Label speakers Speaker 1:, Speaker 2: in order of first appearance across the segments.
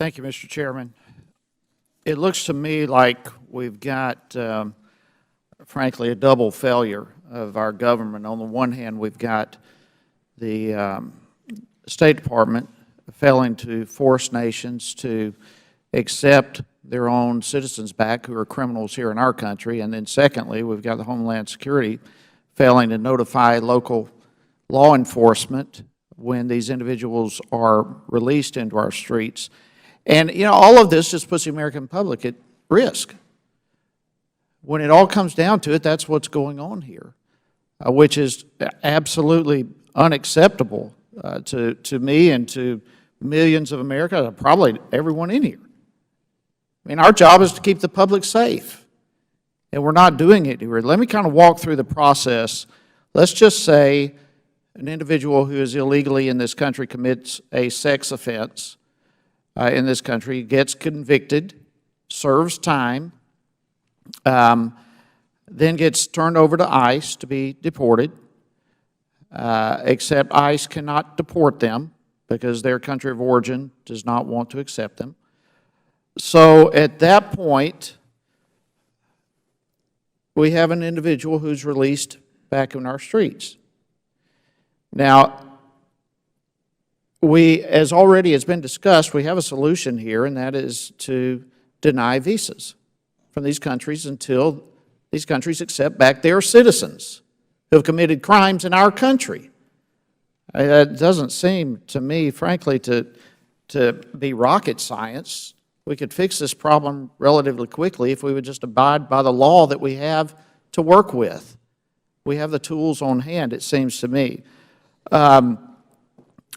Speaker 1: Thank you, Mr. Chairman. It looks to me like we've got, frankly, a double failure of our government. On the one hand, we've got the State Department failing to force nations to accept their own citizens back who are criminals here in our country. And then secondly, we've got the Homeland Security failing to notify local law enforcement when these individuals are released into our streets. And, you know, all of this just puts the American public at risk. When it all comes down to it, that's what's going on here, which is absolutely unacceptable to me and to millions of Americans, probably everyone in here. I mean, our job is to keep the public safe, and we're not doing it here. Let me kind of walk through the process. Let's just say an individual who is illegally in this country commits a sex offense in this country, gets convicted, serves time, then gets turned over to ICE to be deported, except ICE cannot deport them because their country of origin does not want to accept them. So at that point, we have an individual who's released back in our streets. Now, as already has been discussed, we have a solution here, and that is to deny visas from these countries until these countries accept back their citizens who have committed crimes in our country. That doesn't seem to me, frankly, to be rocket science. We could fix this problem relatively quickly if we would just abide by the law that we have to work with. We have the tools on hand, it seems to me.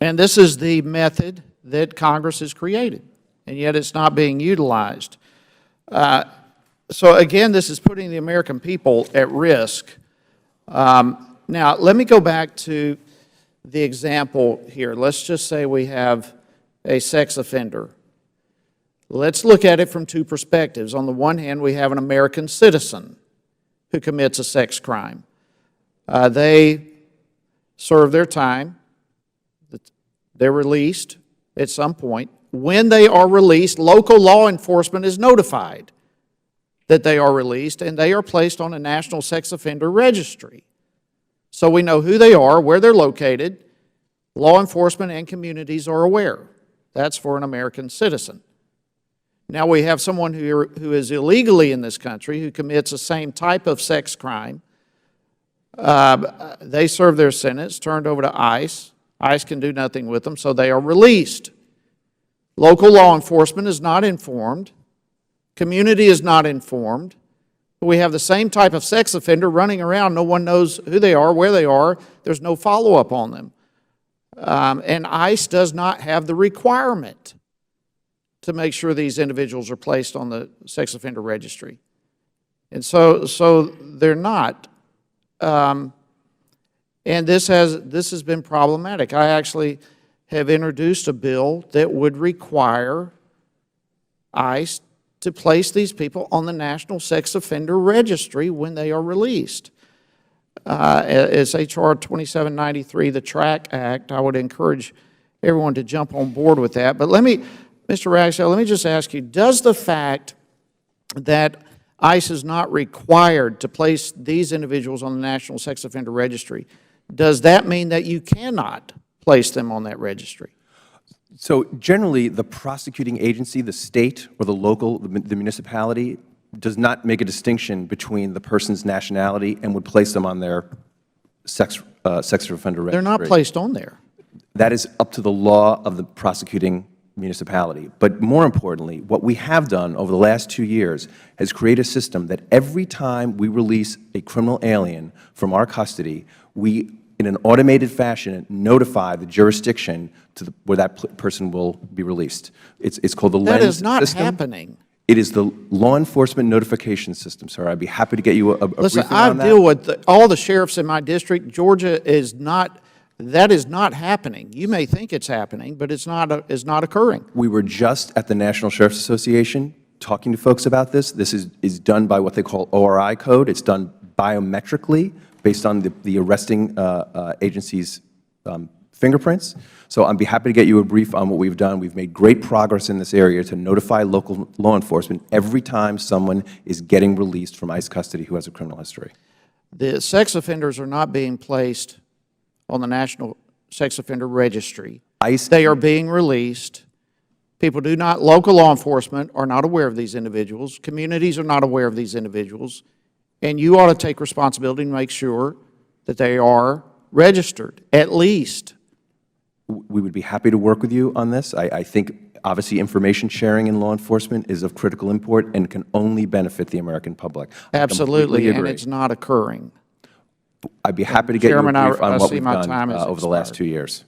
Speaker 1: And this is the method that Congress has created, and yet it's not being utilized. So again, this is putting the American people at risk. Now, let me go back to the example here. Let's just say we have a sex offender. Let's look at it from two perspectives. On the one hand, we have an American citizen who commits a sex crime. They serve their time. They're released at some point. When they are released, local law enforcement is notified that they are released, and they are placed on a national sex offender registry. So we know who they are, where they're located. Law enforcement and communities are aware. That's for an American citizen. Now we have someone who is illegally in this country who commits the same type of sex crime. They serve their sentence, turned over to ICE. ICE can do nothing with them, so they are released. Local law enforcement is not informed. Community is not informed. We have the same type of sex offender running around. No one knows who they are, where they are. There's no follow-up on them. And ICE does not have the requirement to make sure these individuals are placed on the sex offender registry. And so they're not. And this has been problematic. I actually have introduced a bill that would require ICE to place these people on the National Sex Offender Registry when they are released. It's H.R. 2793, the TRACK Act. I would encourage everyone to jump on board with that. But Mr. Ragsdale, let me just ask you, does the fact that ICE is not required to place these individuals on the National Sex Offender Registry, does that mean that you cannot place them on that registry?
Speaker 2: So generally, the prosecuting agency, the state or the local, the municipality, does not make a distinction between the person's nationality and would place them on their sex offender registry.
Speaker 1: They're not placed on there.
Speaker 2: That is up to the law of the prosecuting municipality. But more importantly, what we have done over the last 2 years has created a system that every time we release a criminal alien from our custody, we, in an automated fashion, notify the jurisdiction where that person will be released. It's called the LENS system.
Speaker 1: That is not happening.
Speaker 2: It is the law enforcement notification system, sir. I'd be happy to get you a
Speaker 1: Listen,
Speaker 2: briefing on that.
Speaker 1: I deal with all the sheriffs in my district. Georgia that is not happening. You may think it's happening, but it's not occurring.
Speaker 2: We were just at the National Sheriff's Association talking to folks about this. This is done by what they call ORI code. It's done biometrically based on the arresting agency's fingerprints. So I'd be happy to get you a brief on what we've done. We've made great progress in this area to notify local law enforcement every time someone is getting released from ICE custody who has a criminal history.
Speaker 1: The sex offenders are not being placed on the National Sex Offender Registry.
Speaker 2: ICE,
Speaker 1: They are being released. People do not, local law enforcement are not aware of these individuals. Communities are not aware of these individuals. And you ought to take responsibility and make sure that they are registered, at least.
Speaker 2: we would be happy to work with you on this. I think, obviously, information sharing in law enforcement is of critical import and can only benefit the American public.
Speaker 1: Absolutely, and it's not occurring.
Speaker 2: I'd be happy to get you a
Speaker 1: Chairman,
Speaker 2: brief on
Speaker 1: I
Speaker 2: what
Speaker 1: see
Speaker 2: we've
Speaker 1: my
Speaker 2: done
Speaker 1: time has
Speaker 2: over the last
Speaker 1: expired.
Speaker 2: 2 years.